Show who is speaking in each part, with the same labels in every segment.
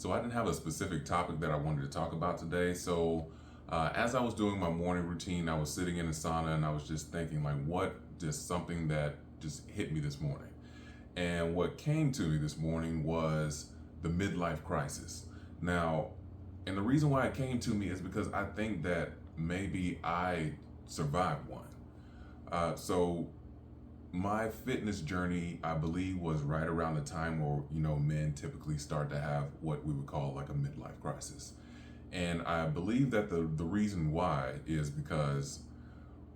Speaker 1: So I didn't have a specific topic that I wanted to talk about today. As I was doing my morning routine, I was sitting in the sauna and I was just thinking, like, what just something that just hit me this morning. And what came to me this morning was the midlife crisis. Now, and the reason why it came to me is because I think that maybe I survived one. So my fitness journey, I believe, was right around the time where, men typically start to have what we would call like a midlife crisis. And I believe that the reason why is because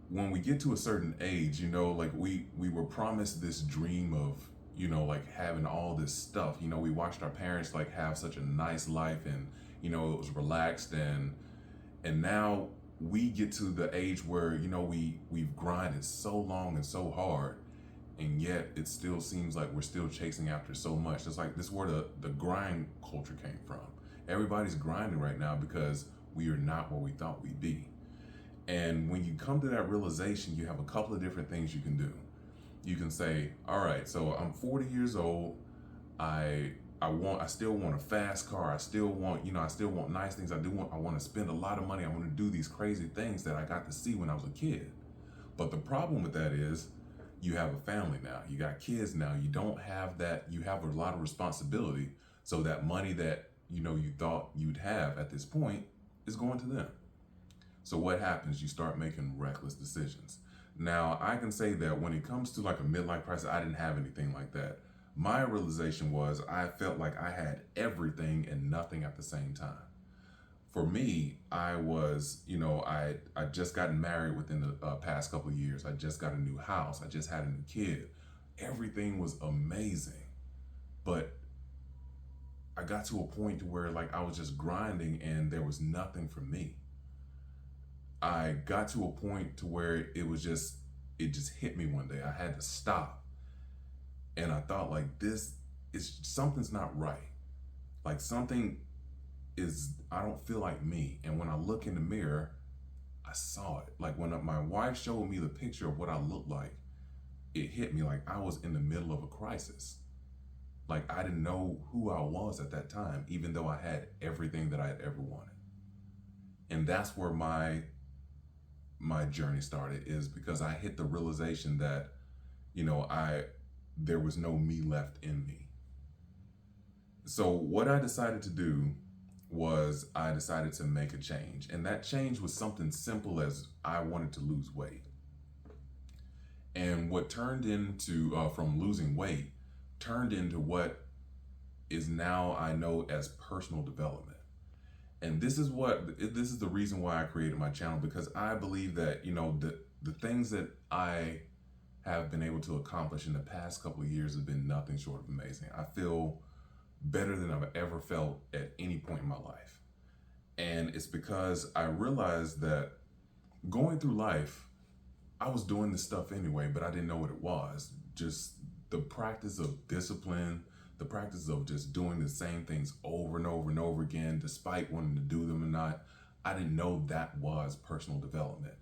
Speaker 1: when we get to a certain age, like we were promised this dream of, like having all this stuff. We watched our parents like have such a nice life and, it was relaxed and now we get to the age where, we've grinded so long and so hard, and yet it still seems like we're still chasing after so much. It's like this is where the grind culture came from. Everybody's grinding right now because we are not where we thought we'd be. And when you come to that realization, you have a couple of different things you can do. You can say, all right, so I'm 40 years old. I still want a fast car. I still want nice things. I want to spend a lot of money. I want to do these crazy things that I got to see when I was a kid. But the problem with that is you have a family now. You got kids now. You don't have that. You have a lot of responsibility. So that money that, you thought you'd have at this point is going to them. So what happens? You start making reckless decisions. Now, I can say that when it comes to like a midlife crisis, I didn't have anything like that. My realization was I felt like I had everything and nothing at the same time. For me, I was, I just gotten married within the past couple of years. I just got a new house. I just had a new kid. Everything was amazing. But I got to a point to where like I was just grinding and there was nothing for me. I got to a point to where it just hit me one day. I had to stop. And I thought like something's not right. Like I don't feel like me. And when I look in the mirror, I saw it. Like when my wife showed me the picture of what I looked like, it hit me like I was in the middle of a crisis. Like I didn't know who I was at that time, even though I had everything that I had ever wanted. And that's where my journey started, is because I hit the realization that, there was no me left in me. So what I decided to do was I decided to make a change. And that change was something simple as I wanted to lose weight. And what turned into, from losing weight, turned into what is now I know as personal development. And this is the reason why I created my channel, because I believe that, the things that I have been able to accomplish in the past couple of years have been nothing short of amazing. I feel better than I've ever felt at any point in my life. And it's because I realized that going through life, I was doing this stuff anyway, but I didn't know what it was. Just the practice of discipline, the practice of just doing the same things over and over and over again, despite wanting to do them or not. I didn't know that was personal development.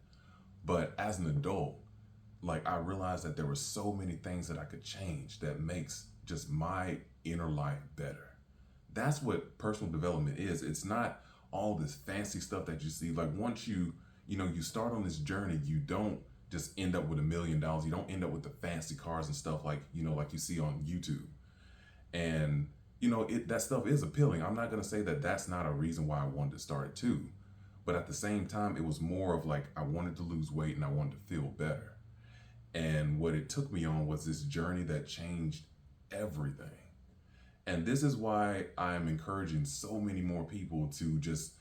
Speaker 1: But as an adult, like I realized that there were so many things that I could change that makes just my inner life better. That's what personal development is. It's not all this fancy stuff that you see. Like once you start on this journey, you don't just end up with $1 million. You don't end up with the fancy cars and stuff like you see on YouTube. And, that stuff is appealing. I'm not going to say that that's not a reason why I wanted to start it too. But at the same time, it was more of like I wanted to lose weight and I wanted to feel better. And what it took me on was this journey that changed everything. And this is why I'm encouraging so many more people to just,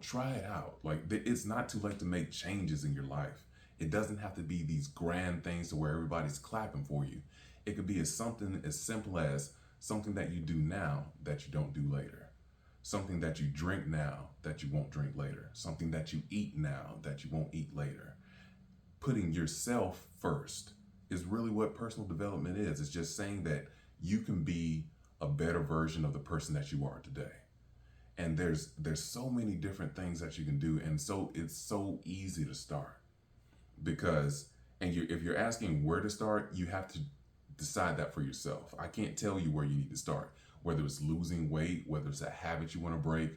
Speaker 1: try it out. Like it's not too late to make changes in your life. It doesn't have to be these grand things to where everybody's clapping for you. It could be something as simple as something that you do now that you don't do later. Something that you drink now that you won't drink later. Something that you eat now that you won't eat later. Putting yourself first is really what personal development is. It's just saying that you can be a better version of the person that you are today. And there's so many different things that you can do. And so it's so easy to start because, if you're asking where to start, you have to decide that for yourself. I can't tell you where you need to start. whether it's losing weight, whether it's a habit you want to break.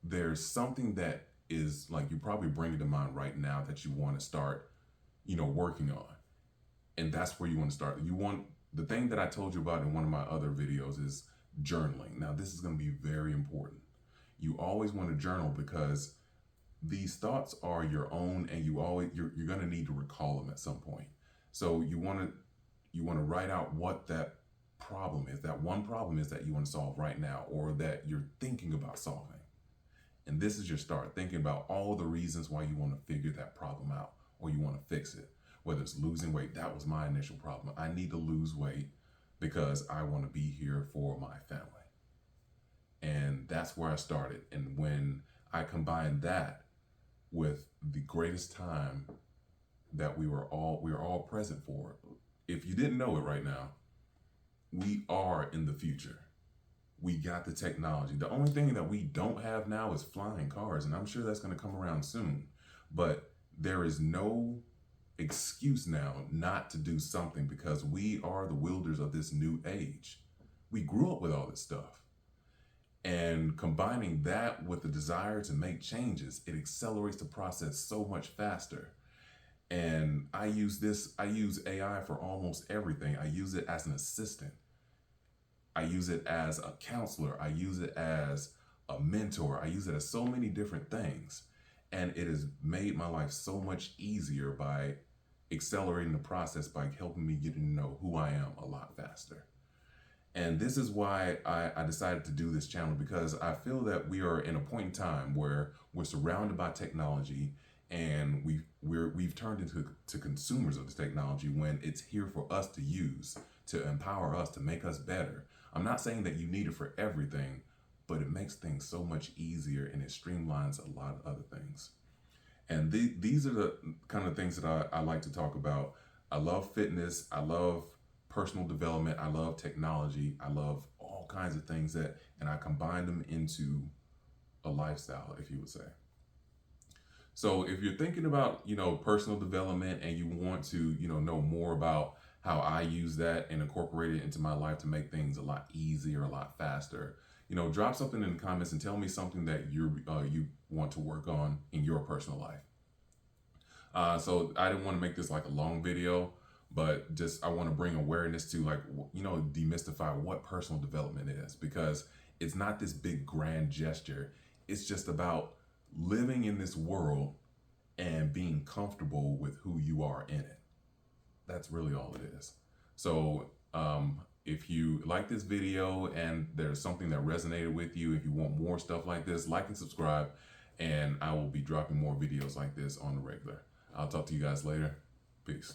Speaker 1: There's something that is like you probably bring it to mind right now that you want to start, working on. And that's where you want to start. The thing that I told you about in one of my other videos is journaling. Now, this is going to be very important. You always want to journal because these thoughts are your own, and you're going to need to recall them at some point. So you want to write out what that problem is, that one problem is that you want to solve right now, or that you're thinking about solving. And this is your start, thinking about all the reasons why you want to figure that problem out, or you want to fix it. Whether it's losing weight, that was my initial problem. I need to lose weight because I want to be here for my family. And that's where I started. And when I combined that with the greatest time that we were all present for, if you didn't know it right now, we are in the future. We got the technology. The only thing that we don't have now is flying cars, and I'm sure that's going to come around soon. But there is no excuse now not to do something, because we are the wielders of this new age. We grew up with all this stuff. And combining that with the desire to make changes, it accelerates the process so much faster. And I use AI for almost everything. I use it as an assistant. I use it as a counselor. I use it as a mentor. I use it as so many different things. And it has made my life so much easier by accelerating the process, by helping me get to know who I am a lot faster. And this is why I decided to do this channel, because I feel that we are in a point in time where we're surrounded by technology, and we've turned into consumers of this technology when it's here for us to use, to empower us, to make us better. I'm not saying that you need it for everything, but it makes things so much easier, and it streamlines a lot of other things. And these are the kind of things that I like to talk about. I love fitness. I love personal development. I love technology. I love all kinds of things and I combine them into a lifestyle, if you would say. So if you're thinking about, personal development, and you want to, know more about how I use that and incorporate it into my life to make things a lot easier, a lot faster, drop something in the comments and tell me something that you want to work on in your personal life. So I didn't want to make this like a long video, but just I want to bring awareness to, like, demystify what personal development is, because it's not this big grand gesture. It's just about living in this world and being comfortable with who you are in it. That's really all it is. So if you like this video and there's something that resonated with you, if you want more stuff like this, like and subscribe, and I will be dropping more videos like this on the regular. I'll talk to you guys later. Peace.